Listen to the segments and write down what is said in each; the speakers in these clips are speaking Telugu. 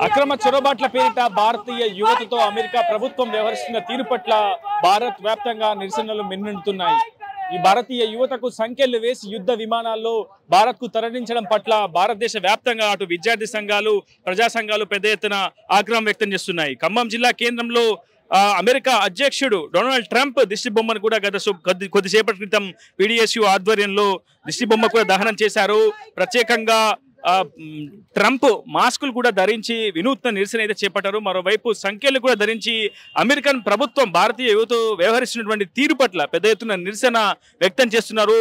అక్రమ చొరబాట్ల పేరిట భారతీయ యువతతో అమెరికా ప్రభుత్వం వ్యవహరిస్తున్న తీరు పట్ల భారత్ వ్యాప్తంగా నిరసనలు మిన్నంటున్నాయి. ఈ భారతీయ యువతకు సంఖ్యలు వేసి యుద్ధ విమానాల్లో భారత్ కు తరలించడం పట్ల భారతదేశ వ్యాప్తంగా అటు విద్యార్థి సంఘాలు, ప్రజా సంఘాలు పెద్ద ఎత్తున ఆగ్రహం వ్యక్తం చేస్తున్నాయి. ఖమ్మం జిల్లా కేంద్రంలో అమెరికా అధ్యక్షుడు డొనాల్డ్ ట్రంప్ దిష్టి బొమ్మను కూడా కొద్దిసేపటి క్రితం పీడీఎస్యూ ఆధ్వర్యంలో దిష్టి బొమ్మ కూడా దహనం చేశారు. ప్రత్యేకంగా ట్రంప్ మాస్కులు కూడా ధరించి వినూత్న నిరసన అయితే చేపట్టారు. మరోవైపు సంఖ్యలు కూడా ధరించి అమెరికన్ ప్రభుత్వం భారతీయ యువత వ్యవహరిస్తున్నటువంటి తీరు పట్ల పెద్ద ఎత్తున నిరసన వ్యక్తం చేస్తున్నారు.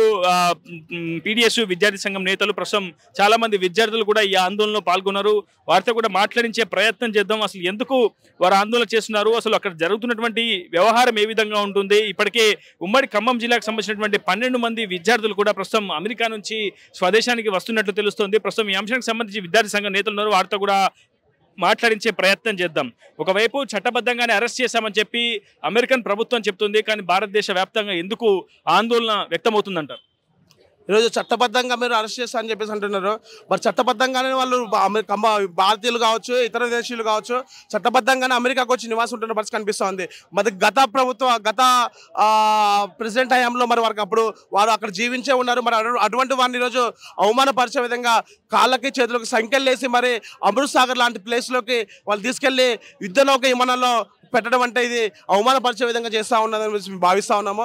పీడీఎస్ విద్యార్థి సంఘం నేతలు ప్రస్తుతం చాలా మంది విద్యార్థులు కూడా ఈ ఆందోళనలో పాల్గొన్నారు. వారితో కూడా మాట్లాడించే ప్రయత్నం చేద్దాం. అసలు ఎందుకు వారు ఆందోళన చేస్తున్నారు, అసలు అక్కడ జరుగుతున్నటువంటి వ్యవహారం ఏ విధంగా ఉంటుంది. ఇప్పటికే ఉమ్మడి ఖమ్మం జిల్లాకు సంబంధించినటువంటి 12 మంది విద్యార్థులు కూడా ప్రస్తుతం అమెరికా నుంచి స్వదేశానికి వస్తున్నట్లు తెలుస్తోంది. ప్రస్తుతం ఈ అంశానికి సంబంధించి విద్యార్థి సంఘ నేతలు ఉన్నారు, వారితో కూడా మాట్లాడించే ప్రయత్నం చేద్దాం. ఒకవైపు చట్టబద్ధంగానే అరెస్ట్ చేశామని చెప్పి అమెరికన్ ప్రభుత్వం చెప్తుంది, కానీ భారతదేశ వ్యాప్తంగా ఎందుకు ఆందోళన వ్యక్తమవుతుందంటారు? ఈరోజు చట్టబద్ధంగా మీరు అరెస్ట్ చేస్తారని చెప్పేసి అంటున్నారు. మరి చట్టబద్ధంగానే వాళ్ళు భారతీయులు కావచ్చు, ఇతర దేశీయులు కావచ్చు, చట్టబద్ధంగానే అమెరికాకు వచ్చి నివాసం ఉంటున్న పరిస్థితి కనిపిస్తుంది. మరి గత ప్రెసిడెంట్ హయాంలో మరి వారికి అప్పుడు వారు అక్కడ జీవించే ఉన్నారు. మరి అటువంటి వారిని ఈరోజు అవమానపరిచే విధంగా కాళ్ళకి చేతులకు సంఖ్యలు వేసి మరి అమృత్ సాగర్ లాంటి ప్లేస్లోకి వాళ్ళు తీసుకెళ్లి యుద్ధనౌక విమానాల్లో పెట్టడం అంటే ఇది అవమానపరిచే విధంగా చేస్తా ఉన్నదని భావిస్తా ఉన్నాము.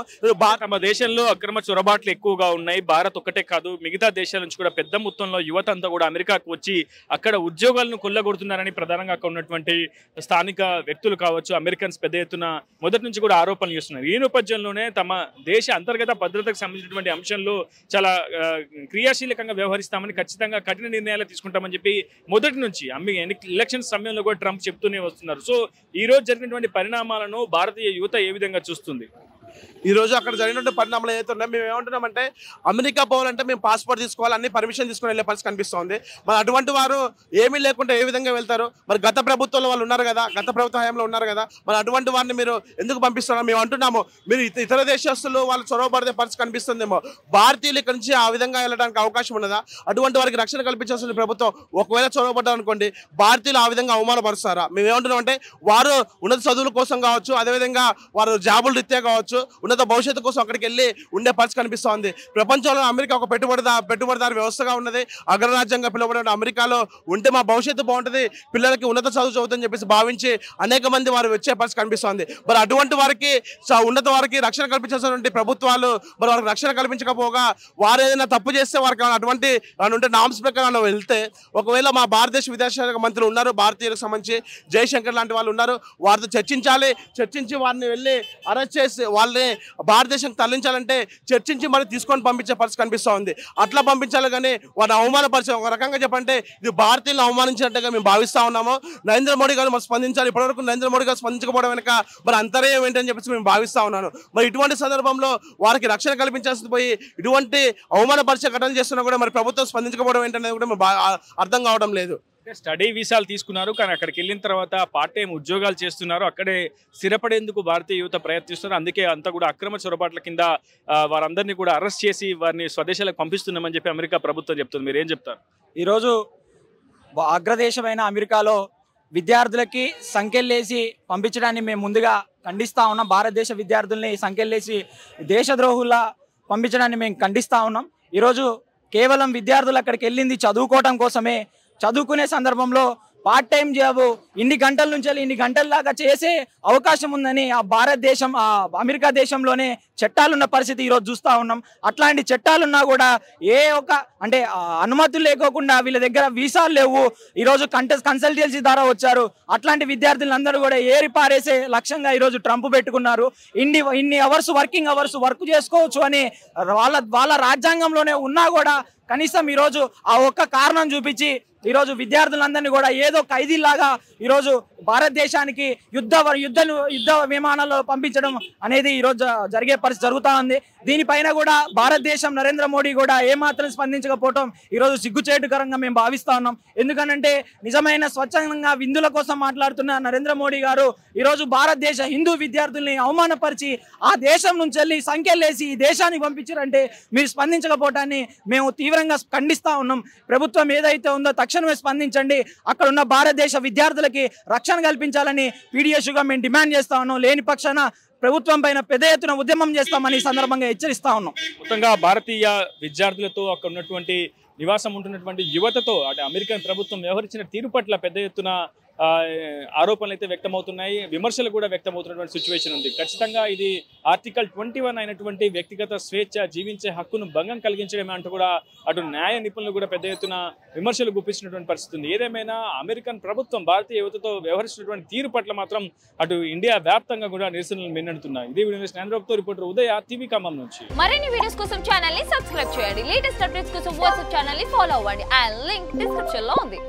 తమ దేశంలో అక్రమ చొరబాట్లు ఎక్కువగా ఉన్నాయి. భారత్ ఒక్కటే కాదు, మిగతా దేశాల నుంచి కూడా పెద్ద మొత్తంలో యువత అంతా కూడా అమెరికాకు వచ్చి అక్కడ ఉద్యోగాలను కొల్లగొడుతున్నారని ప్రధానంగా అక్కడ ఉన్నటువంటి స్థానిక వ్యక్తులు కావచ్చు, అమెరికన్స్ పెద్ద ఎత్తున మొదటి నుంచి కూడా ఆరోపణలు చేస్తున్నారు. ఈ నేపథ్యంలోనే తమ దేశ అంతర్గత భద్రతకు సంబంధించినటువంటి అంశంలో చాలా క్రియాశీలకంగా వ్యవహరిస్తామని, ఖచ్చితంగా కఠిన నిర్ణయాలు తీసుకుంటామని చెప్పి మొదటి నుంచి ఎలక్షన్ సమయంలో కూడా ట్రంప్ చెప్తూనే వస్తున్నారు. సో ఈ రోజు జరిగిన పరిణామాలను భారతీయ యువత ఏ విధంగా చూస్తుంది? ఈ రోజు అక్కడ జరిగినటువంటి పరిణామాలు ఏదైతే ఉన్నాయో మేము ఏమంటున్నామంటే, అమెరికా పోవాలంటే మేము పాస్పోర్ట్ తీసుకోవాలి, అన్ని పర్మిషన్ తీసుకుని వెళ్ళే పరిస్థితి కనిపిస్తుంది. మరి అటువంటి వారు ఏమీ లేకుండా ఏ విధంగా వెళ్తారు? మరి గత ప్రభుత్వంలో వాళ్ళు ఉన్నారు కదా, గత ప్రభుత్వ హయాంలో ఉన్నారు కదా, మరి అటువంటి వారిని మీరు ఎందుకు పంపిస్తున్నారు? మేము అంటున్నాము, మీరు ఇతర దేశస్తులు వాళ్ళు చొరవబడే పరిస్థితి కనిపిస్తుందేమో, భారతీయులు ఇక్కడి నుంచి ఆ విధంగా వెళ్ళడానికి అవకాశం ఉన్నదా? అటువంటి వారికి రక్షణ కల్పించాల్సిన ప్రభుత్వం ఒకవేళ చొరవబడ్డారు అనుకోండి, భారతీయులు ఆ విధంగా అవమానపరుస్తారా? మేము ఏమంటున్నామంటే, వారు ఉన్నత చదువుల కోసం కావచ్చు, అదేవిధంగా వారు జాబులు రీత్యా కావచ్చు, ఉన్నత భవిష్యత్తు కోసం అక్కడికి వెళ్ళి ఉండే పరిస్థితి కనిపిస్తోంది. ప్రపంచంలో అమెరికా ఒక పెట్టుబడిదారు వ్యవస్థగా ఉన్నది. అగ్రరాజ్యంగా పిలువబడే అమెరికాలో ఉంటే మా భవిష్యత్తు బాగుంటుంది, పిల్లలకి ఉన్నత చదువు చదువుతుందని చెప్పేసి భావించి అనేక మంది వారు వచ్చే పరిస్థితి కనిపిస్తోంది. మరి అటువంటి వారికి ఉన్నత వారికి రక్షణ కల్పించాల్సినటువంటి ప్రభుత్వాలు మరి వారికి రక్షణ కల్పించకపోగా వారు ఏదైనా తప్పు చేస్తే వారికి అటువంటి ఉంటే నామ్స్ ప్రకారం వెళ్తే, ఒకవేళ మా భారతదేశ విదేశాంగ మంత్రులు ఉన్నారు, భారతీయులకు సంబంధించి జయశంకర్ లాంటి వాళ్ళు ఉన్నారు, వారితో చర్చించి వారిని వెళ్ళి అరెస్ట్ చేసి వాళ్ళని భారతదేశానికి తరలించాలంటే చర్చించి మరి తీసుకొని పంపించే పరిస్థితి కనిపిస్తూ ఉంది. అట్లా పంపించాలి కానీ వారిని అవమానపరిచే, ఒక రకంగా చెప్పంటే ఇది భారతీయులను అవమానించినట్టుగా మేము భావిస్తా ఉన్నాము. నరేంద్ర మోడీ గారు మరి స్పందించాలి. ఇప్పటివరకు నరేంద్ర మోడీ గారు స్పందించకపోవడం వెనుక మరి అంతర్యం ఏంటని చెప్పేసి మేము భావిస్తా ఉన్నాను. మరి ఇటువంటి సందర్భంలో వారికి రక్షణ కల్పించాల్సి పోయి ఇటువంటి అవమానపరిచే ఘటనలు చేస్తున్నా కూడా మరి ప్రభుత్వం స్పందించకపోవడం ఏంటనేది కూడా అర్థం కావడం లేదు. స్టడీ వీసాలు తీసుకున్నారు, కానీ అక్కడికి వెళ్ళిన తర్వాత పార్ట్ టైం ఉద్యోగాలు చేస్తున్నారు, అక్కడే స్థిరపడేందుకు భారతీయ యువత ప్రయత్నిస్తున్నారు. అందుకే అంతా కూడా అక్రమ చొరబాట్ల కింద వారందరినీ కూడా అరెస్ట్ చేసి వారిని స్వదేశాలకు పంపిస్తున్నామని చెప్పి అమెరికా ప్రభుత్వం చెప్తుంది. మీరు ఏం చెప్తారు? ఈరోజు అగ్రదేశమైన అమెరికాలో విద్యార్థులకి సంఖ్యలేసి పంపించడాన్ని మేము ముందుగా ఖండిస్తూ ఉన్నాం. భారతదేశ విద్యార్థుల్ని సంఖ్యలేసి దేశద్రోహుల్లా పంపించడాన్ని మేము ఖండిస్తూ ఉన్నాం. ఈరోజు కేవలం విద్యార్థులు అక్కడికి వెళ్ళింది చదువుకోవటం కోసమే. చదువుకునే సందర్భంలో పార్ట్ టైం జాబ్ ఇన్ని గంటల నుంచి ఇన్ని గంటల దాకా చేసే అవకాశం ఉందని అమెరికా దేశంలోనే చట్టాలున్న పరిస్థితి ఈరోజు చూస్తూ ఉన్నాం. అట్లాంటి చట్టాలున్నా కూడా అంటే అనుమతులు లేకోకుండా వీళ్ళ దగ్గర వీసాలు లేవు. ఈరోజు కన్సల్టెన్సీ ద్వారా వచ్చారు. అట్లాంటి విద్యార్థులందరూ కూడా ఏరి పారేసే లక్ష్యంగా ఈరోజు ట్రంప్ పెట్టుకున్నారు. ఇన్ని అవర్స్ వర్కింగ్ అవర్స్ వర్క్ చేసుకోవచ్చు అని వాళ్ళ రాజ్యాంగంలోనే ఉన్నా కూడా కనీసం ఈరోజు ఆ ఒక్క కారణం చూపించి ఈరోజు విద్యార్థులందరినీ కూడా ఏదో ఖైదీలాగా ఈరోజు భారతదేశానికి యుద్ధ విమానాల్లో పంపించడం అనేది ఈరోజు జరిగే పరిస్థితి జరుగుతూ ఉంది. దీనిపైన కూడా భారతదేశం నరేంద్ర మోడీ కూడా ఏమాత్రం స్పందించకపోవడం ఈరోజు సిగ్గుచేటుకరంగా మేము భావిస్తా ఉన్నాం. ఎందుకనంటే నిజమైన స్వచ్ఛందంగా విందుల కోసం మాట్లాడుతున్న నరేంద్ర మోడీ గారు ఈరోజు భారతదేశ హిందూ విద్యార్థుల్ని అవమానపరిచి ఆ దేశం నుంచి వెళ్ళి సంఖ్యలేసి ఈ దేశానికి పంపించారంటే మీరు స్పందించకపోవటాన్ని మేము తీవ్రంగా ఖండిస్తా ఉన్నాం. ప్రభుత్వం ఏదైతే ఉందో తక్షణమే స్పందించండి. అక్కడ ఉన్న భారతదేశ విద్యార్థులకి రక్షణ కల్పించాలని పీడిఎస్యుగా మేము డిమాండ్ చేస్తా ఉన్నాం. లేని పక్షాన ప్రభుత్వం పైన పెద్ద ఎత్తున ఉద్యమం చేస్తామని ఈ సందర్భంగా హెచ్చరిస్తా ఉన్నాం. మొత్తంగా భారతీయ విద్యార్థులతో అక్కడ ఉన్నటువంటి నివాసం ఉంటున్నటువంటి యువతతో అంటే అమెరికన్ ప్రభుత్వం వ్యవహరించిన తీరు పట్ల పెద్ద ఎత్తున ఆరోపణలు అయితే వ్యక్తమవుతున్నాయి, విమర్శలు కూడా వ్యక్తమవుతున్నటువంటి సిచ్యువేషన్ ఉంది. ఖచ్చితంగా ఇది ఆర్టికల్ 21 అయినటువంటి వ్యక్తిగత స్వేచ్ఛ జీవించే హక్కును భంగం కలిగించడమే అంటూ కూడా అటు న్యాయ నిపుణులు కూడా పెద్ద ఎత్తున విమర్శలు గుప్పిస్తున్నటువంటి పరిస్థితి ఉంది. ఏదేమైనా అమెరికన్ ప్రభుత్వం భారతీయ యువతతో వ్యవహరిస్తున్నటువంటి తీరు పట్ల మాత్రం అటు ఇండియా వ్యాప్తంగా కూడా నిరసనలు మిన్నడుతున్నాయి. ఇదే వీడియో రిపోర్టర్ ఉదయ టీవీ ఖమ్మం నుంచి. మరిన్ని వీడియోస్ కోసం ఛానల్ ని సబ్స్క్రైబ్ చేయండి. లేటెస్ట్ అప్డేట్స్ కోసం వాట్సాప్ ఛానల్ ని ఫాలో అవ్వండి. ఆ లింక్ డిస్క్రిప్షన్ లో ఉంది.